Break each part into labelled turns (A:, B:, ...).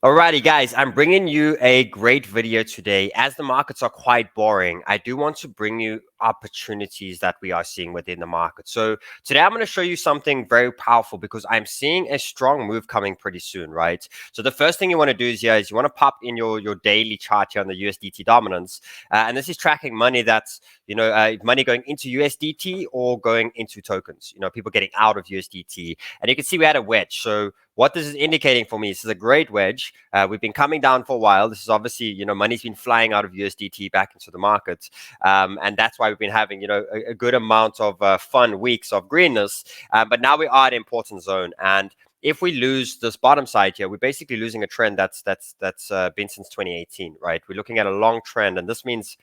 A: Alrighty, guys, I'm bringing you a great video today. As the markets are quite boring, I do want to bring you opportunities that we are seeing within the market. So today I'm going to show you something very powerful because I'm seeing a strong move coming pretty soon, right? So the first thing you want to do is here is you want to pop in your daily chart here on the USDT dominance. And this is tracking money that's, money going into USDT or going into tokens, people getting out of USDT. And you can see we had a wedge. So what this is indicating for me, this is a great wedge. We've been coming down for a while. This is obviously, money's been flying out of USDT back into the market. And that's why we've been having, a good amount of fun weeks of greenness. But now we are at important zone. And if we lose this bottom side here, we're basically losing a trend that's been since 2018, right? We're looking at a long trend. And this means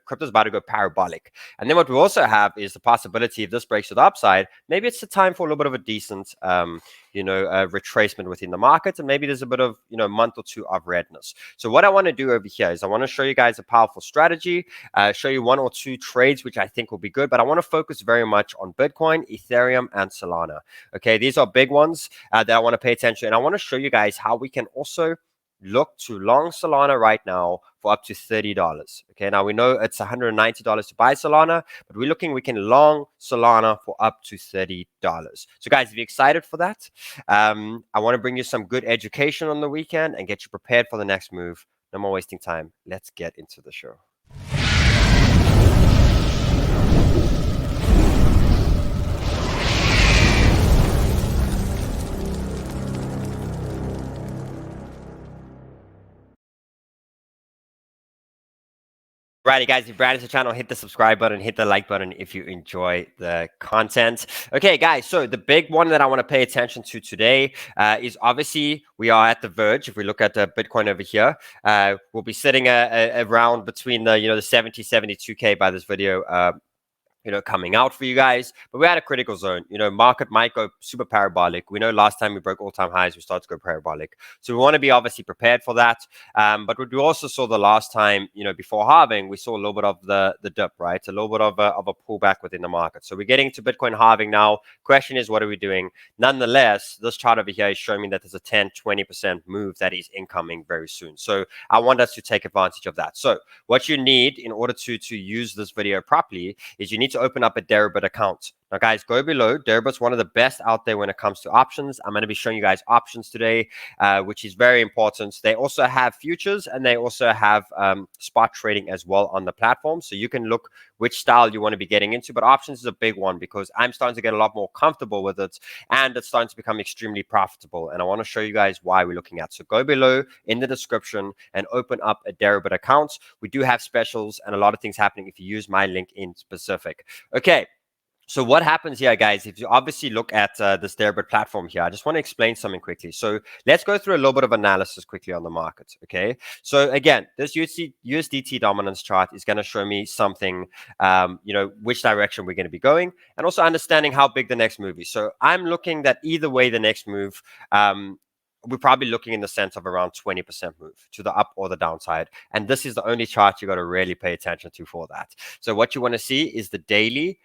A: crypto's about to go parabolic. And then what we also have is the possibility if this breaks to the upside, maybe it's the time for a little bit of a decent, retracement within the market. And maybe there's a bit of, month or two of redness. So what I want to do over here is I want to show you guys a powerful strategy, show you one or two trades, which I think will be good. But I want to focus very much on Bitcoin, Ethereum, and Solana. Okay, these are big ones that I want to pay attention to. And I want to show you guys how we can also look to long Solana right now for up to $30. Okay, now we know it's $190 to buy Solana, but we're looking, we can long Solana for up to $30. So guys, if you're excited for that, I want to bring you some good education on the weekend and get you prepared for the next move. No more wasting time. Let's get into the show. Righty, guys, if you're brand new to the channel, hit the subscribe button, hit the like button if you enjoy the content. Okay, guys, so the big one that I want to pay attention to today is obviously we are at the verge. If we look at the Bitcoin over here, we'll be sitting around between the 70, 72K by this video. Coming out for you guys, but we're at a critical zone. Market might go super parabolic. We know last time we broke all-time highs, we started to go parabolic. So we want to be obviously prepared for that. But what we also saw the last time, before halving, we saw a little bit of the dip, right? A little bit of a pullback within the market. So we're getting to Bitcoin halving now. Question is, what are we doing? Nonetheless, this chart over here is showing me that there's a 10, 20% move that is incoming very soon. So I want us to take advantage of that. So what you need in order to use this video properly is you need to open up a Deribit account. Now, guys, go below. Deribit's one of the best out there when it comes to options. I'm going to be showing you guys options today, which is very important. They also have futures and they also have spot trading as well on the platform. So you can look which style you want to be getting into. But options is a big one because I'm starting to get a lot more comfortable with it and it's starting to become extremely profitable. And I want to show you guys why we're looking at. So go below in the description and open up a Deribit account. We do have specials and a lot of things happening if you use my link in specific. Okay. So what happens here, guys, if you obviously look at this Deribit platform here, I just want to explain something quickly. So let's go through a little bit of analysis quickly on the market, okay? So again, this USDT dominance chart is going to show me something, which direction we're going to be going and also understanding how big the next move is. So I'm looking that either way the next move, we're probably looking in the sense of around 20% move to the up or the downside. And this is the only chart you got to really pay attention to for that. So what you want to see is the daily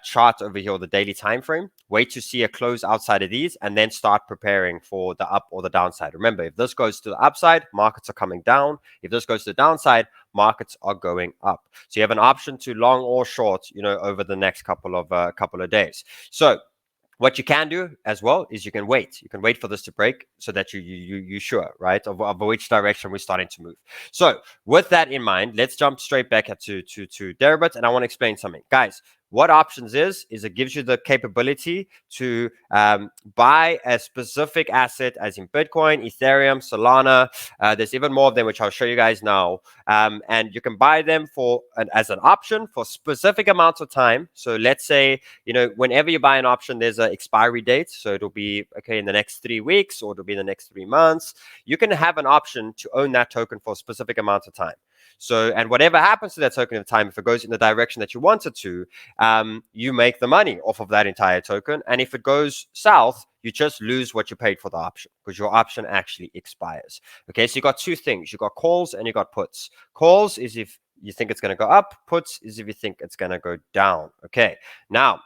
A: chart over here, the daily time frame. Wait to see a close outside of these and then start preparing for the up or the downside. Remember, if this goes to the upside, markets are coming down. If this goes to the downside, markets are going up. So you have an option to long or short, over the next couple of days. So what you can do as well is you can wait. You can wait for this to break so that you're sure, right, of which direction we're starting to move. So with that in mind, let's jump straight back to Deribit, and I want to explain something. Guys, what options is it gives you the capability to buy a specific asset, as in Bitcoin, Ethereum, Solana. There's even more of them, which I'll show you guys now. And you can buy them as an option for specific amounts of time. So let's say, whenever you buy an option, there's an expiry date. So it'll be, okay, in the next 3 weeks or it'll be in the next 3 months. You can have an option to own that token for a specific amount of time. So, and whatever happens to that token at the time, if it goes in the direction that you want it to, you make the money off of that entire token. And if it goes south, you just lose what you paid for the option because your option actually expires. Okay, so you got two things. You got calls and you got puts. Calls is if you think it's going to go up. Puts is if you think it's going to go down. Okay, now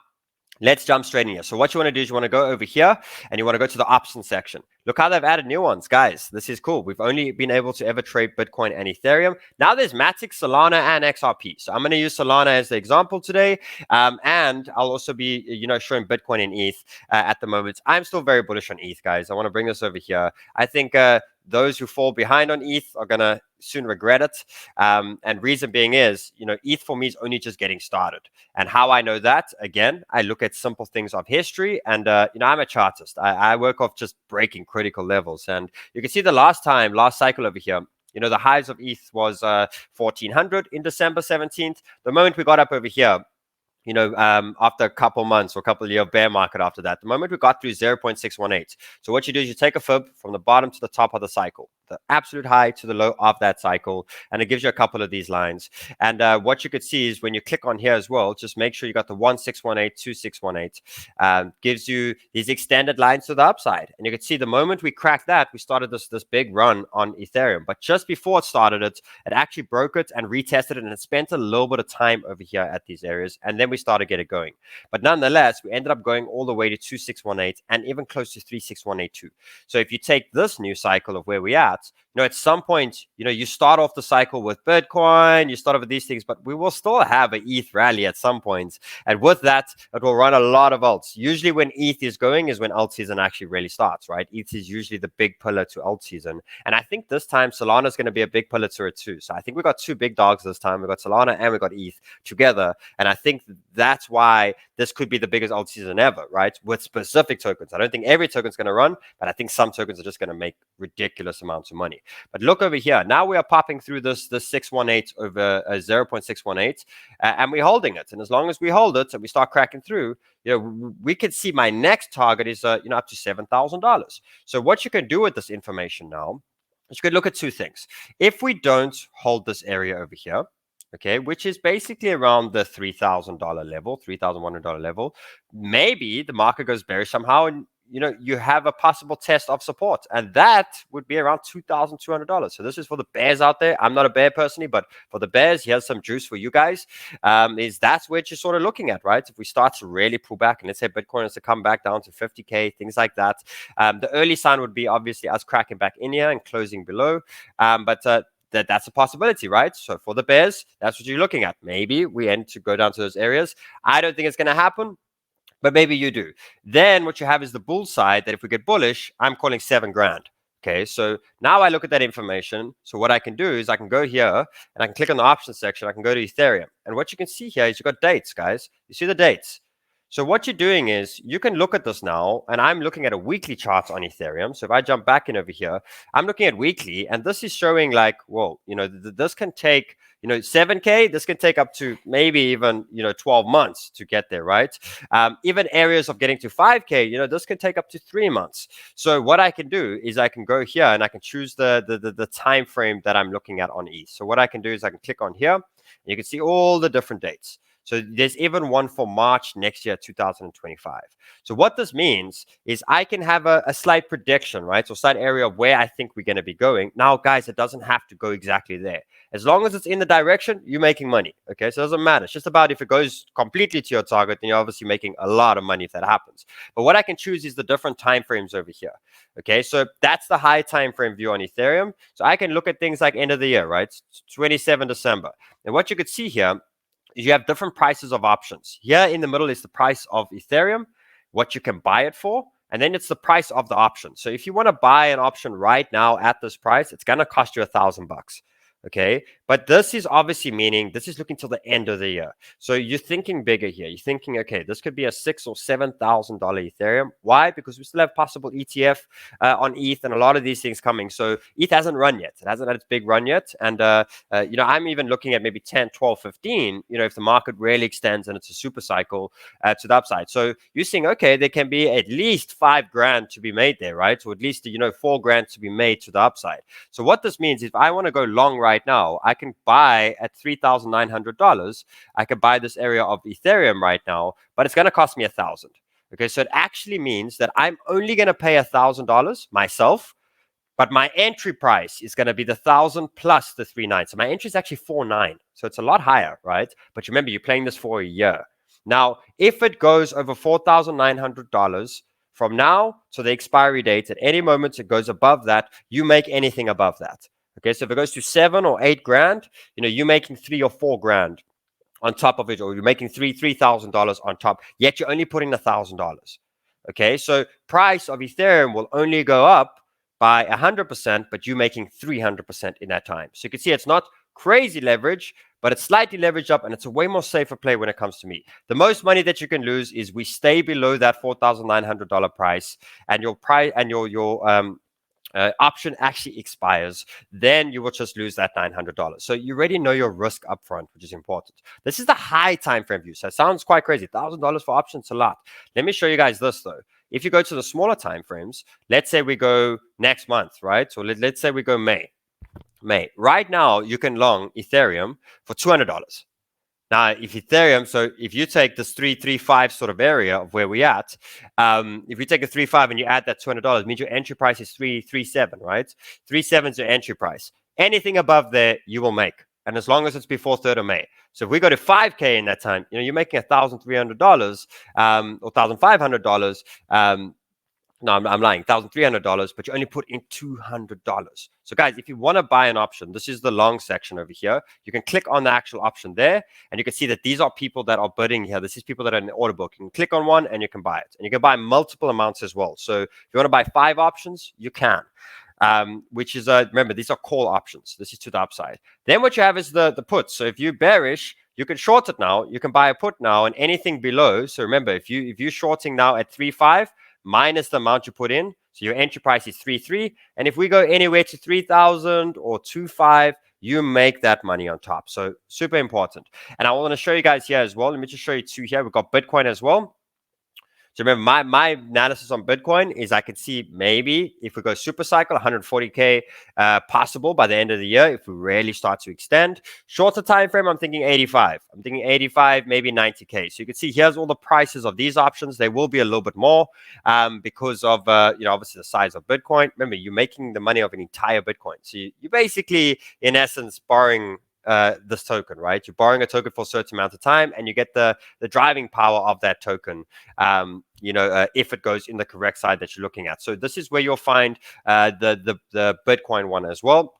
A: Let's jump straight in here. So what you want to do is you want to go over here and you want to go to the options section. Look how they've added new ones, guys. This is cool. We've only been able to ever trade Bitcoin and Ethereum. Now there's Matic, Solana, and XRP. So I'm going to use Solana as the example today. And I'll also be, showing Bitcoin and ETH at the moment. I'm still very bullish on ETH, guys. I want to bring this over here. I think those who fall behind on ETH are going to soon regret it. And reason being is, ETH for me is only just getting started. And how I know that, again, I look at simple things of history. And, I'm a chartist. I work off just breaking critical levels. And you can see the last cycle over here, the highs of ETH was 1400 in December 17th. The moment we got up over here, after a couple months or a couple of year bear market after that, the moment we got through 0.618. So what you do is you take a fib from the bottom to the top of the cycle, the absolute high to the low of that cycle, and it gives you a couple of these lines. And what you could see is when you click on here as well, just make sure you got the 1618, 2618, gives you these extended lines to the upside. And you can see the moment we cracked that, we started this big run on Ethereum. But just before it started it actually broke it and retested it, and it spent a little bit of time over here at these areas. And then we started to get it going. But nonetheless, we ended up going all the way to 2618 and even close to 36182. So if you take this new cycle of where we're at, at some point, you start off the cycle with Bitcoin, you start off with these things, but we will still have an ETH rally at some point. And with that, it will run a lot of alts. Usually when ETH is going is when alt season actually really starts, right? ETH is usually the big pillar to alt season. And I think this time Solana is going to be a big pillar to it too. So I think we got two big dogs this time. We got Solana and we got ETH together. And I think that's why this could be the biggest alt season ever, right? With specific tokens. I don't think every token is going to run, but I think some tokens are just going to make ridiculous amounts of money. But look over here. Now we are popping through this 618 over 0.618, and we're holding it. And as long as we hold it and we start cracking through, we can see my next target is up to $7,000. So what you can do with this information now is you can look at two things. If we don't hold this area over here, okay, which is basically around the $3,000 level, $3,100 level, maybe the market goes bearish somehow and you have a possible test of support, and that would be around $2,200. So this is for the bears out there. I'm not a bear personally, but for the bears, here's some juice for you guys. That's what you're sort of looking at, right? If we start to really pull back, and let's say Bitcoin is to come back down to 50K, things like that, the early sign would be obviously us cracking back in here and closing below. That's a possibility, right? So for the bears, that's what you're looking at. Maybe we end to go down to those areas. I don't think it's going to happen, but maybe you do. Then what you have is the bull side, that if we get bullish, I'm calling $7,000. Okay, so now I look at that information. So what I can do is I can go here and I can click on the options section. I can go to Ethereum. And what you can see here is you've got dates, guys. You see the dates. So what you're doing is you can look at this now, and I'm looking at a weekly chart on Ethereum. So if I jump back in over here, I'm looking at weekly, and this is showing like, whoa, this can take, 7K, this can take up to maybe even, 12 months to get there, right? Even areas of getting to 5K, this can take up to 3 months. So what I can do is I can go here and I can choose the time frame that I'm looking at on ETH. So what I can do is I can click on here, and you can see all the different dates. So there's even one for March next year, 2025. So what this means is I can have a slight prediction, right? So slight area of where I think we're going to be going. Now, guys, it doesn't have to go exactly there. As long as it's in the direction, you're making money, okay? So it doesn't matter. It's just about if it goes completely to your target, then you're obviously making a lot of money if that happens. But what I can choose is the different time frames over here, okay? So that's the high time frame view on Ethereum. So I can look at things like end of the year, right? 27 December. And what you could see here, you have different prices of options. Here in the middle is the price of Ethereum, what you can buy it for, and then it's the price of the option. So if you want to buy an option right now at this price, it's going to cost you $1,000. Okay, but this is obviously meaning this is looking till the end of the year. So you're thinking bigger here. You're thinking, okay, this could be a $6,000 or $7,000 Ethereum. Why? Because we still have possible ETF on ETH and a lot of these things coming. So ETH hasn't run yet. It hasn't had its big run yet. And I'm even looking at maybe 10, 12, 15. If the market really extends and it's a super cycle to the upside. So you're seeing, okay, there can be at least $5,000 to be made there, right? So at least $4,000 to be made to the upside. So what this means, if I want to go long right now, I can buy at $3,900. I can buy this area of Ethereum right now, but it's going to cost me $1,000. Okay, so it actually means that I'm only going to pay $1,000 myself, but my entry price is going to be the 1,000 plus the 3,900. So my entry is actually 4,900. So it's a lot higher, right? But remember, you're playing this for a year. Now, if it goes over $4,900 from now to the expiry date, at any moment it goes above that, you make anything above that. Okay, so if it goes to 7 or 8 grand, you're making 3 or 4 grand on top of it, or you're making $3,000 on top, yet you're only putting $1,000. Okay, so price of Ethereum will only go up by 100%, but you're making 300% in that time. So you can see it's not crazy leverage, but it's slightly leveraged up, and it's a way more safer play when it comes to me. The most money that you can lose is we stay below that $4,900 price, and your option actually expires, then you will just lose that $900. So you already know your risk upfront, which is important. This is the high time frame view. So it sounds quite crazy. $1,000 for options, a lot. Let me show you guys this though. If you go to the smaller time frames, let's say we go next month, right? So let's say we go May. Right now, you can long Ethereum for $200. Now, if Ethereum, so if you take this 335 sort of area of where we're at, if you take a 3.5 and you add that $200, means your entry price is 3.37, right? 3.7 is your entry price. Anything above there, you will make. And as long as it's before 3rd of May. So if we go to 5K in that time, you're making $1,300 or $1,500. No, I'm lying, $1,300, but you only put in $200. So guys, if you want to buy an option, this is the long section over here. You can click on the actual option there, and you can see that these are people that are bidding here. This is people that are in the order book. You can click on one and you can buy it. And you can buy multiple amounts as well. So if you want to buy 5 options, you can. Which is, remember, these are call options. This is to the upside. Then what you have is the puts. So if you're bearish, you can short it now. You can buy a put now, and anything below. So remember, if you're shorting now at 3.5, minus the amount you put in, so your entry price is 3.3, and if we go anywhere to 3,000 or 2.5, you make that money on top. So super important. And I want to show you guys here as well. Let me just show you 2 here. We've got Bitcoin as well. So remember, my analysis on Bitcoin is I could see maybe if we go super cycle, 140K possible by the end of the year if we really start to extend. Shorter time frame, I'm thinking 85. I'm thinking 85, maybe 90K. So you can see here's all the prices of these options. They will be a little bit more because of obviously the size of Bitcoin. Remember, you're making the money of an entire Bitcoin. So you basically, in essence, borrowing this token, right? You're borrowing a token for a certain amount of time, and you get the driving power of that token, if it goes in the correct side that you're looking at. So this is where you'll find the Bitcoin one as well.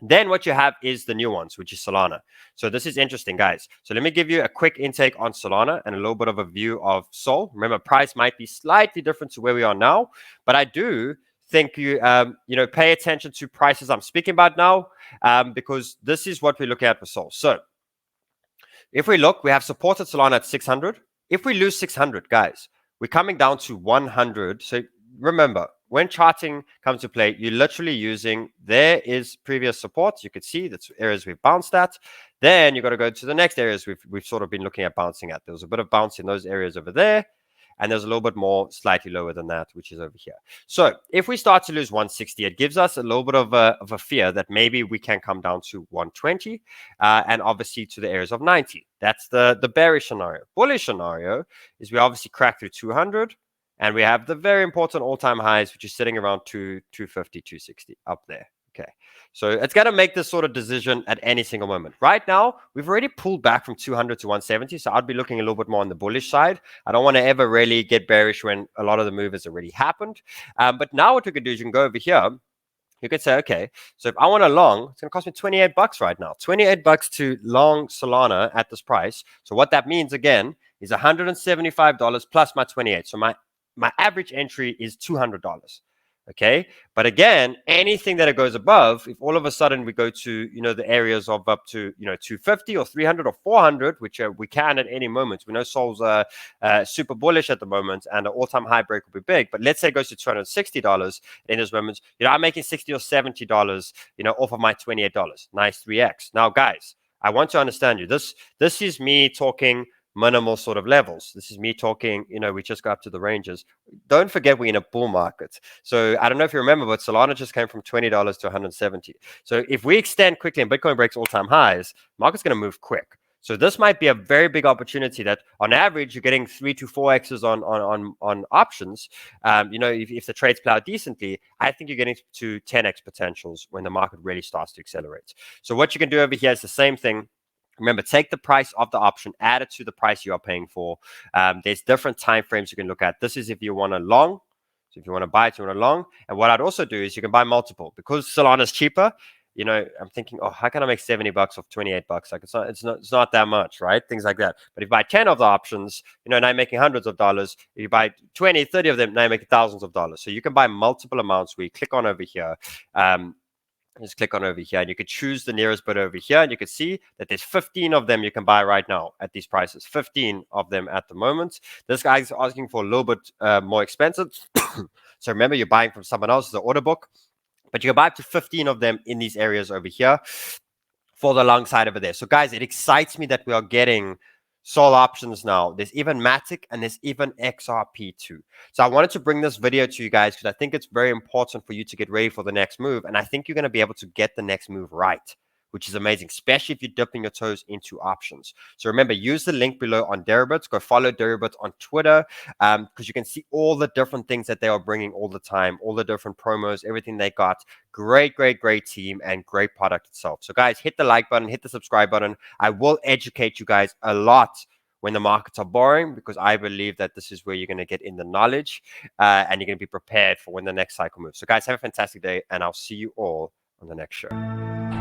A: Then what you have is the new ones, which is Solana. So this is interesting, guys. So let me give you a quick intake on Solana and a little bit of a view of Sol. Remember, price might be slightly different to where we are now, but I do think you pay attention to prices I'm speaking about now, because this is what we're looking at with Sol. So if we look, we have supported Solana at 600. If we lose 600, guys, we're coming down to 100. So remember, when charting comes to play, you're literally using, there is previous support. You could see that's areas we've bounced at. Then you got to go to the next areas we've sort of been looking at bouncing at. There was a bit of bounce in those areas over there. And there's a little bit more slightly lower than that, which is over here. So if we start to lose 160, it gives us a little bit of a fear that maybe we can come down to 120 and obviously to the areas of 90. That's the bearish scenario. Bullish scenario is we obviously crack through 200 and we have the very important all-time highs, which is sitting around 250, 260 up there. Okay, so it's going to make this sort of decision at any single moment. Right now, we've already pulled back from 200 to 170, so I'd be looking a little bit more on the bullish side. I don't want to ever really get bearish when a lot of the move has already happened. But now what we could do is you can go over here. You could say, okay, so if I want a long, it's going to cost me $28 right now. $28 to long Solana at this price. So what that means, again, is $175 plus my 28. So my average entry is $200. Okay, but again, anything that it goes above, if all of a sudden we go to the areas of up to 250 or 300 or 400, which we can at any moment. We know Sol's super bullish at the moment, and an all-time high break will be big. But let's say it goes to $260 in those moments. I'm making $60 or $70 off of my $28. Nice 3x. Now, guys, I want to understand you. This is me talking minimal sort of levels. This is me talking, we just got up to the ranges. Don't forget we're in a bull market. So I don't know if you remember, but Solana just came from $20 to 170. So if we extend quickly and Bitcoin breaks all-time highs, market's going to move quick. So this might be a very big opportunity that on average, you're getting 3 to 4x's on options. If the trades play out decently, I think you're getting to 10x potentials when the market really starts to accelerate. So what you can do over here is the same thing Remember, take the price of the option, add it to the price you are paying for. There's different time frames you can look at. This is if you want a long. So if you want to buy it, you want a long. And what I'd also do is you can buy multiple. Because Solana is cheaper, you know, I'm thinking, oh, how can I make $70 off $28? Like it's not that much, right? Things like that. But if you buy 10 of the options, you know, now you're making hundreds of dollars. If you buy 20, 30 of them, now you're making thousands of dollars. So you can buy multiple amounts. We click on over here. Just click on over here and you could choose the nearest bid over here, and you can see that there's 15 of them you can buy right now at these prices. 15 of them at the moment. This guy's asking for a little bit more expensive. So remember, you're buying from someone else's order book, but you can buy up to 15 of them in these areas over here for the long side over there. So guys, it excites me that we are getting Sol options now. There's even Matic and there's even XRP2. So I wanted to bring this video to you guys because I think it's very important for you to get ready for the next move. And I think you're going to be able to get the next move right, which is amazing, especially if you're dipping your toes into options. So remember, use the link below on Deribit. Go follow Deribit on Twitter because you can see all the different things that they are bringing all the time, all the different promos, everything they got. Great, great, great team and great product itself. So guys, hit the like button, hit the subscribe button. I will educate you guys a lot when the markets are boring, because I believe that this is where you're going to get in the knowledge and you're going to be prepared for when the next cycle moves. So guys, have a fantastic day and I'll see you all on the next show.